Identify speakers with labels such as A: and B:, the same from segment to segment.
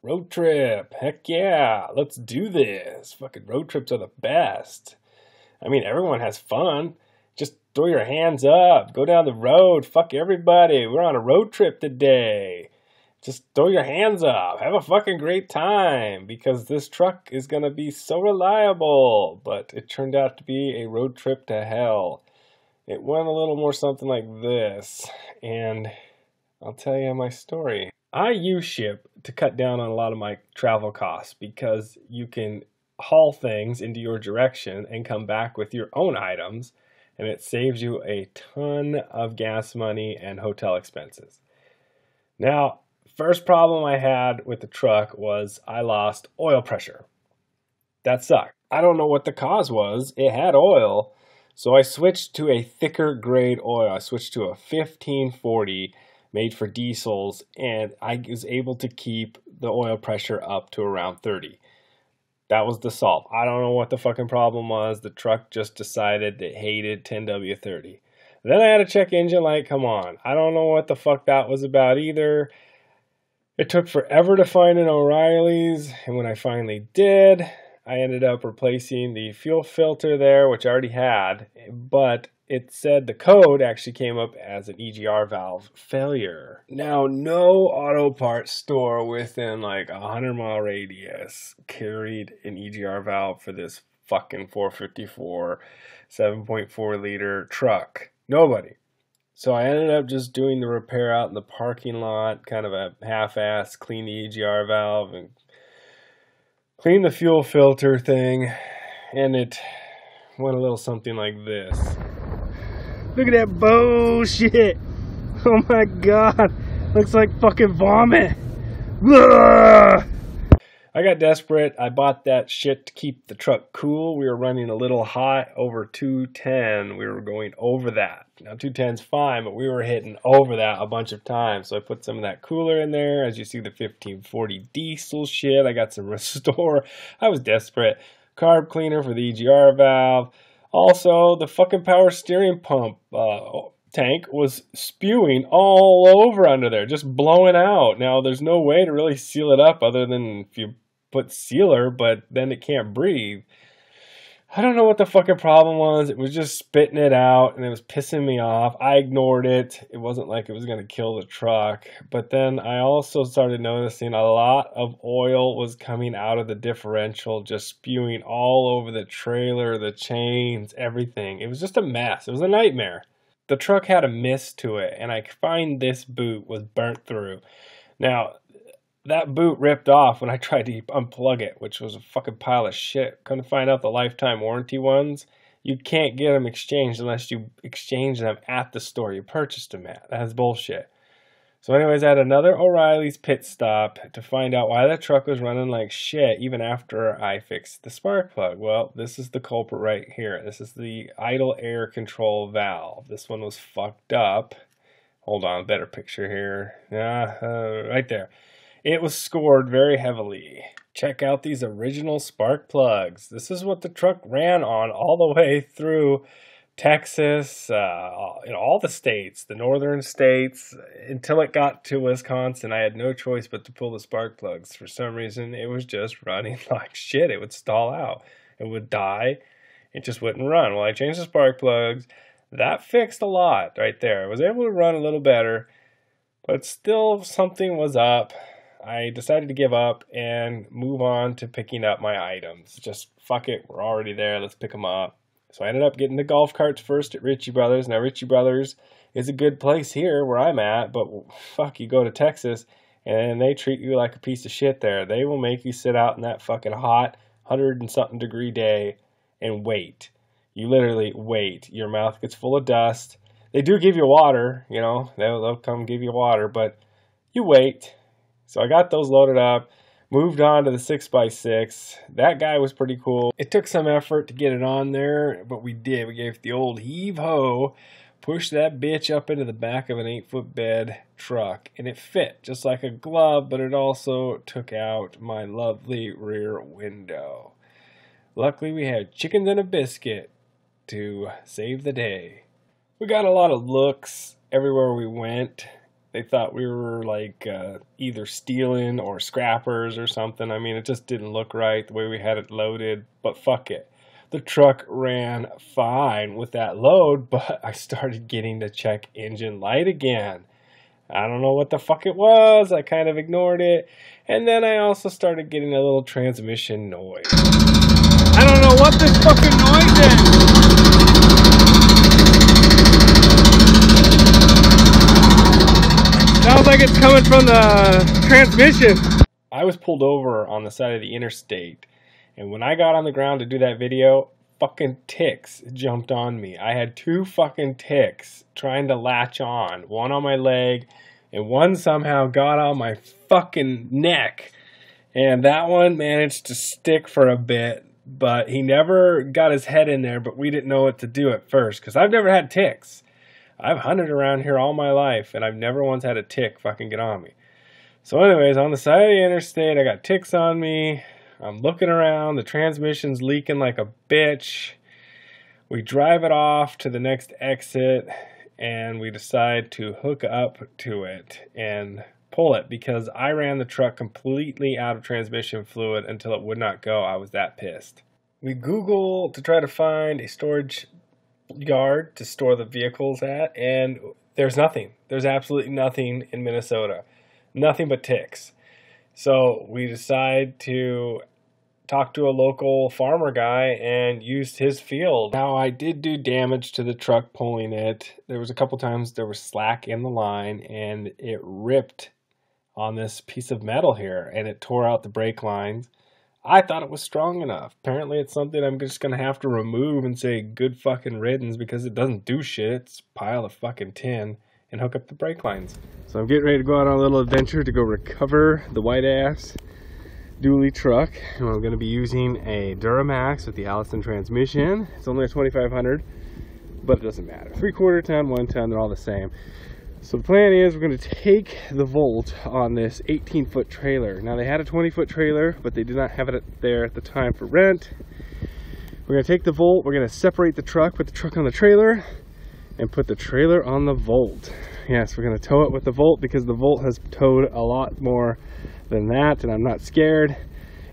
A: Road trip. Heck yeah. Let's do this. Fucking road trips are the best. I mean, everyone has fun. Just throw your hands up. Go down the road. Fuck everybody. We're on a road trip today. Just throw your hands up. Have a fucking great time because this truck is going to be so reliable. But it turned out to be a road trip to hell. It went a little more something like this. And I'll tell you my story. I use Ship to cut down on a lot of my travel costs because you can haul things into your direction and come back with your own items, and it saves you a ton of gas money and hotel expenses. Now, first problem I had with the truck was I lost oil pressure. That sucked. I don't know what the cause was. It had oil, so I switched to a thicker grade oil. I switched to a 1540 made for diesels, and I was able to keep the oil pressure up to around 30. That was the solve. I don't know what the fucking problem was. The truck just decided it hated 10W30. Then I had to check engine light. Come on. I don't know what the fuck that was about either. It took forever to find an O'Reilly's, and when I finally did, I ended up replacing the fuel filter there, which I already had, but it said the code actually came up as an EGR valve failure. Now, no auto parts store within like a 100-mile radius carried an EGR valve for this fucking 454 7.4 liter truck. Nobody. So I ended up just doing the repair out in the parking lot, kind of a half-ass, clean the EGR valve and clean the fuel filter thing, and it went a little something like this. Look at that bullshit! Oh my god! Looks like fucking vomit! Ugh! I got desperate. I bought that shit to keep the truck cool. We were running a little hot over 210. We were going over that. Now 210's fine, but we were hitting over that a bunch of times. So I put some of that cooler in there. As you see, the 1540 diesel shit. I got some Restore. I was desperate. Carb cleaner for the EGR valve. Also, the fucking power steering pump tank was spewing all over under there, just blowing out. Now, there's no way to really seal it up other than if you put sealer, but then it can't breathe. I don't know what the fucking problem was. It was just spitting it out, and it was pissing me off. I ignored it. It wasn't like it was going to kill the truck. But then I also started noticing a lot of oil was coming out of the differential, just spewing all over the trailer, the chains, everything. It was just a mess. It was a nightmare. The truck had a mist to it, and I find this boot was burnt through. Now, that boot ripped off when I tried to unplug it, which was a fucking pile of shit. Couldn't find out the lifetime warranty ones. You can't get them exchanged unless you exchange them at the store you purchased them at. That's bullshit. So anyways, I had another O'Reilly's pit stop to find out why that truck was running like shit even after I fixed the spark plug. Well, this is the culprit right here. This is the idle air control valve. This one was fucked up. Hold on, better picture here. Right there. It was scored very heavily. Check out these original spark plugs. This is what the truck ran on all the way through Texas, in all the states, the northern states, until it got to Wisconsin. I had no choice but to pull the spark plugs. For some reason, it was just running like shit. It would stall out. It would die. It just wouldn't run. Well, I changed the spark plugs. That fixed a lot right there. I was able to run a little better, but still something was up. I decided to give up and move on to picking up my items. Just fuck it. We're already there. Let's pick them up. So I ended up getting the golf carts first at Ritchie Brothers. Now, Ritchie Brothers is a good place here where I'm at, but fuck, you go to Texas and they treat you like a piece of shit there. They will make you sit out in that fucking hot 100 and something degree day and wait. You literally wait. Your mouth gets full of dust. They do give you water, you know, they'll come give you water, but you wait. So I got those loaded up. Moved on to the 6x6. That guy was pretty cool. It took some effort to get it on there, but we did. We gave it the old heave-ho, pushed that bitch up into the back of an 8-foot bed truck, and it fit just like a glove, but it also took out my lovely rear window. Luckily, we had chickens and a biscuit to save the day. We got a lot of looks everywhere we went. They thought we were like either stealing or scrappers or something. I mean, it just didn't look right the way we had it loaded, but fuck it. The truck ran fine with that load, but I started getting the check engine light again. I don't know what the fuck it was. I kind of ignored it. And then I also started getting a little transmission noise. I don't know what this fucking noise is. Sounds like it's coming from the transmission. I was pulled over on the side of the interstate, and when I got on the ground to do that video, fucking ticks jumped on me. I had 2 fucking ticks trying to latch on, one on my leg, and one somehow got on my fucking neck. And that one managed to stick for a bit, but he never got his head in there, but we didn't know what to do at first, because I've never had ticks. I've hunted around here all my life, and I've never once had a tick fucking get on me. So anyways, on the side of the interstate, I got ticks on me. I'm looking around. The transmission's leaking like a bitch. We drive it off to the next exit, and we decide to hook up to it and pull it because I ran the truck completely out of transmission fluid until it would not go. I was that pissed. We Google to try to find a storage yard to store the vehicles at, and there's nothing. There's absolutely nothing in Minnesota. Nothing but ticks. So we decide to talk to a local farmer guy and used his field. Now, I did do damage to the truck pulling it. There was a couple times there was slack in the line, and it ripped on this piece of metal here, and it tore out the brake lines. I thought it was strong enough. Apparently it's something I'm just going to have to remove and say good fucking riddance because it doesn't do shit. It's a pile of fucking tin, and hook up the brake lines. So I'm getting ready to go out on a little adventure to go recover the white ass dually truck. And I'm going to be using a Duramax with the Allison transmission. It's only a 2500, but it doesn't matter. 3/4 ton, 1 ton, they're all the same. So the plan is we're going to take the Volt on this 18-foot trailer. Now they had a 20-foot trailer, but they did not have it there at the time for rent. We're going to take the Volt, we're going to separate the truck, put the truck on the trailer, and put the trailer on the Volt. Yes, we're going to tow it with the Volt because the Volt has towed a lot more than that, and I'm not scared.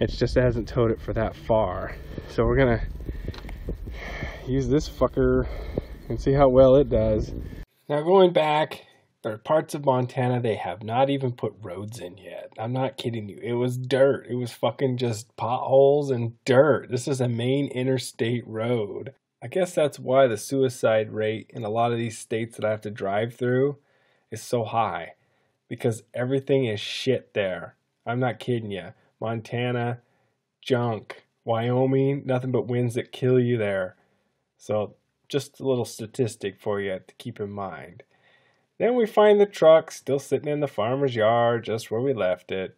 A: It's just it hasn't towed it for that far. So we're going to use this fucker and see how well it does. Now going back, there are parts of Montana they have not even put roads in yet. I'm not kidding you. It was dirt. It was fucking just potholes and dirt. This is a main interstate road. I guess that's why the suicide rate in a lot of these states that I have to drive through is so high. Because everything is shit there. I'm not kidding you. Montana, junk. Wyoming, nothing but winds that kill you there. So just a little statistic for you to keep in mind. Then we find the truck still sitting in the farmer's yard just where we left it.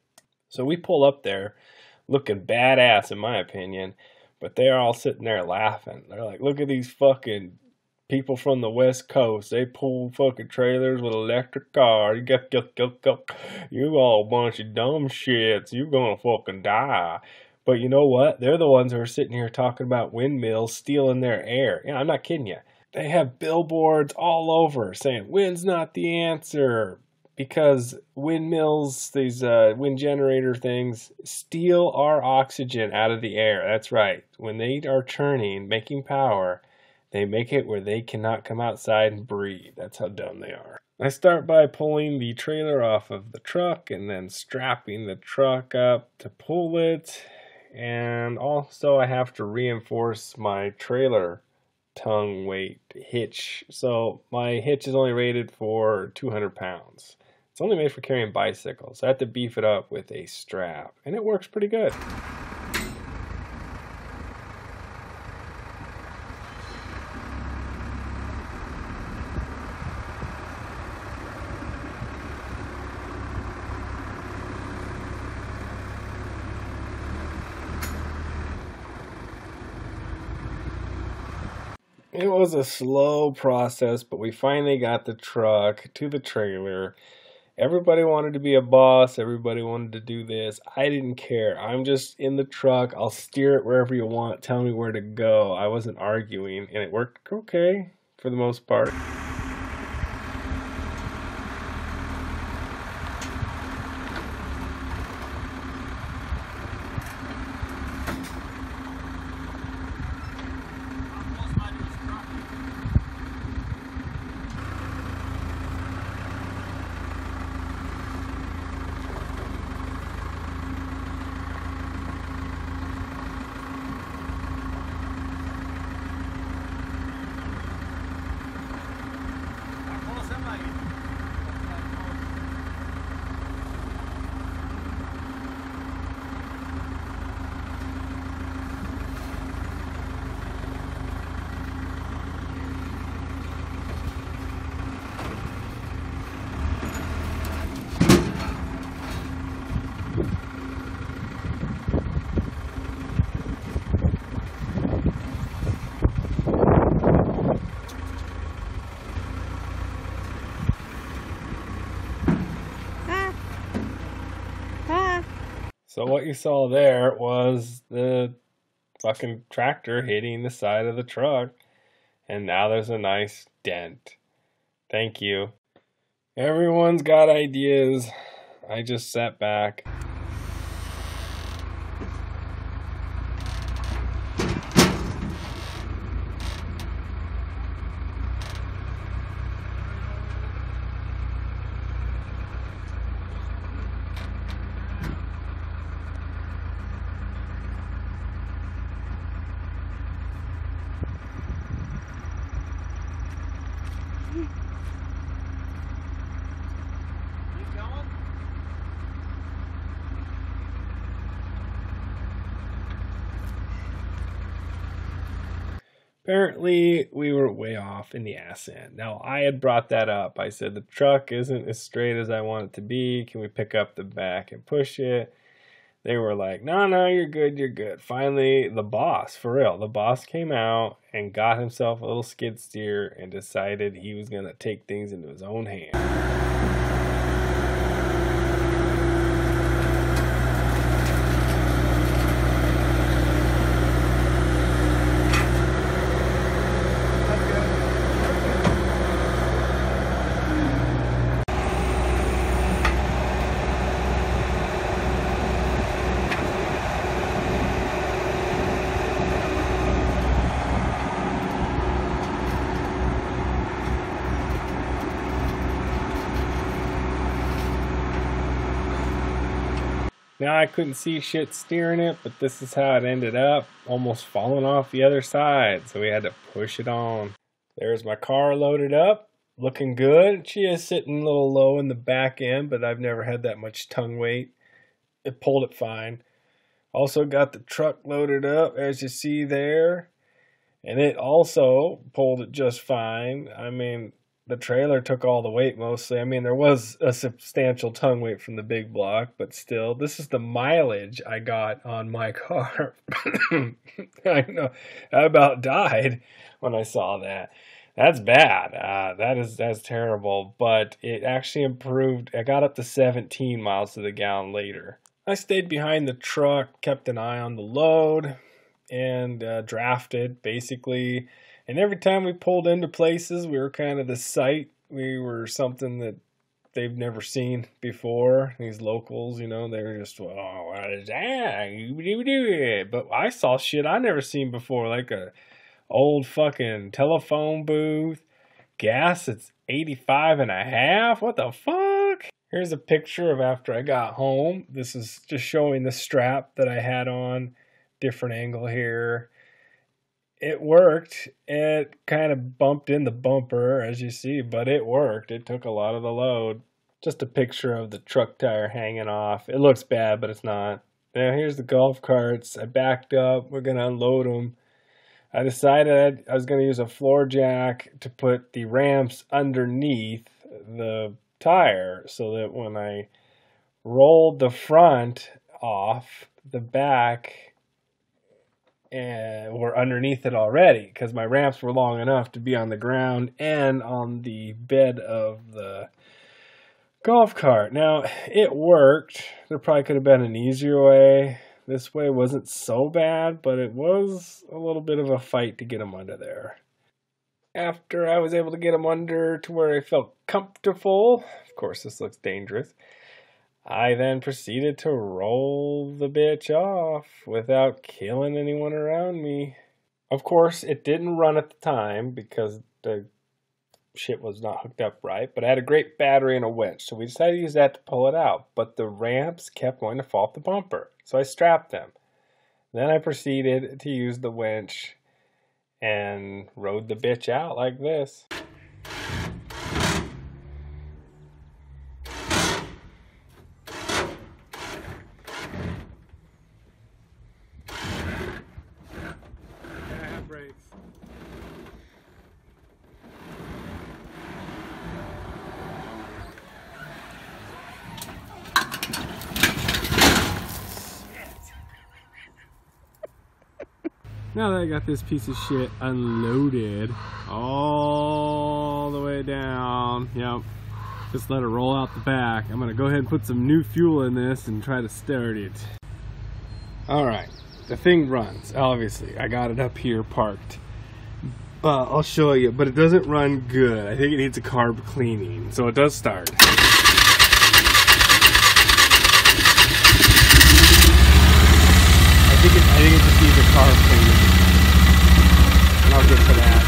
A: So we pull up there looking badass in my opinion, but they're all sitting there laughing. They're like, look at these fucking people from the West Coast. They pull fucking trailers with electric cars. You all a bunch of dumb shits. You gonna fucking die. But you know what? They're the ones who are sitting here talking about windmills stealing their air. Yeah, I'm not kidding you. They have billboards all over saying wind's not the answer because windmills, these wind generator things, steal our oxygen out of the air. That's right. When they are turning, making power, they make it where they cannot come outside and breathe. That's how dumb they are. I start by pulling the trailer off of the truck and then strapping the truck up to pull it. And also I have to reinforce my trailer tongue weight hitch. So my hitch is only rated for 200 pounds. It's only made for carrying bicycles. So I have to beef it up with a strap. And it works pretty good. It was a slow process, but we finally got the truck to the trailer. Everybody wanted to be a boss. Everybody wanted to do this. I didn't care. I'm just in the truck. I'll steer it wherever you want. Tell me where to go. I wasn't arguing, and it worked okay for the most part. So what you saw there was the fucking tractor hitting the side of the truck, and now there's a nice dent. Thank you. Everyone's got ideas. I just sat back. Apparently, we were way off in the ass end. Now, I had brought that up. I said, the truck isn't as straight as I want it to be. Can we pick up the back and push it? They were like, no, you're good, you're good. Finally, the boss, for real, the boss came out and got himself a little skid steer and decided he was going to take things into his own hands. Now I couldn't see shit steering it, but this is how it ended up, almost falling off the other side, so we had to push it on. There's my car loaded up, looking good. She is sitting a little low in the back end, but I've never had that much tongue weight. It pulled it fine. Also got the truck loaded up, as you see there, and it also pulled it just fine. I mean, the trailer took all the weight mostly. I mean, there was a substantial tongue weight from the big block, but still, this is the mileage I got on my car. I know, I about died when I saw that. That's bad. That's terrible, but it actually improved. I got up to 17 miles to the gallon later. I stayed behind the truck, kept an eye on the load, and drafted, basically. And every time we pulled into places, we were kind of the sight. We were something that they've never seen before. These locals, you know, they were just, oh, what is that? But I saw shit I never seen before, like a old fucking telephone booth. Gas, it's 85.5. What the fuck? Here's a picture of after I got home. This is just showing the strap that I had on. Different angle here. It worked. It kind of bumped in the bumper, as you see, but it worked. It took a lot of the load. Just a picture of the truck tire hanging off. It looks bad, but it's not. Now here's the golf carts. I backed up. We're going to unload them. I decided I was going to use a floor jack to put the ramps underneath the tire so that when I rolled the front off, the back and were underneath it already, because my ramps were long enough to be on the ground and on the bed of the golf cart. Now, it worked. There probably could have been an easier way. This way wasn't so bad, but it was a little bit of a fight to get them under there. After I was able to get them under to where I felt comfortable, of course this looks dangerous, I then proceeded to roll the bitch off without killing anyone around me. Of course, it didn't run at the time because the shit was not hooked up right, but I had a great battery and a winch, so we decided to use that to pull it out. But the ramps kept going to fall off the bumper, so I strapped them. Then I proceeded to use the winch and rode the bitch out like this. Now that I got this piece of shit unloaded all the way down, yep, just let it roll out the back. I'm gonna go ahead and put some new fuel in this and try to start it. Alright, the thing runs, obviously. I got it up here parked. I'll show you, but it doesn't run good. I think it needs a carb cleaning, so it does start. I think it just needs a carb cleaning. And I'll get to that.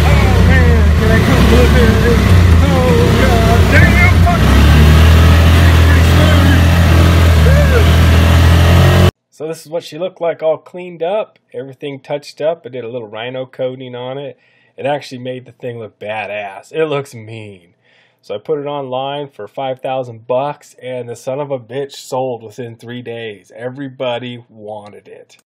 A: Oh man, can I come look at it? Oh god damn! So this is what she looked like, all cleaned up, everything touched up. I did a little rhino coating on it. It actually made the thing look badass. It looks mean. So I put it online for 5,000 bucks, and the son of a bitch sold within 3 days. Everybody wanted it.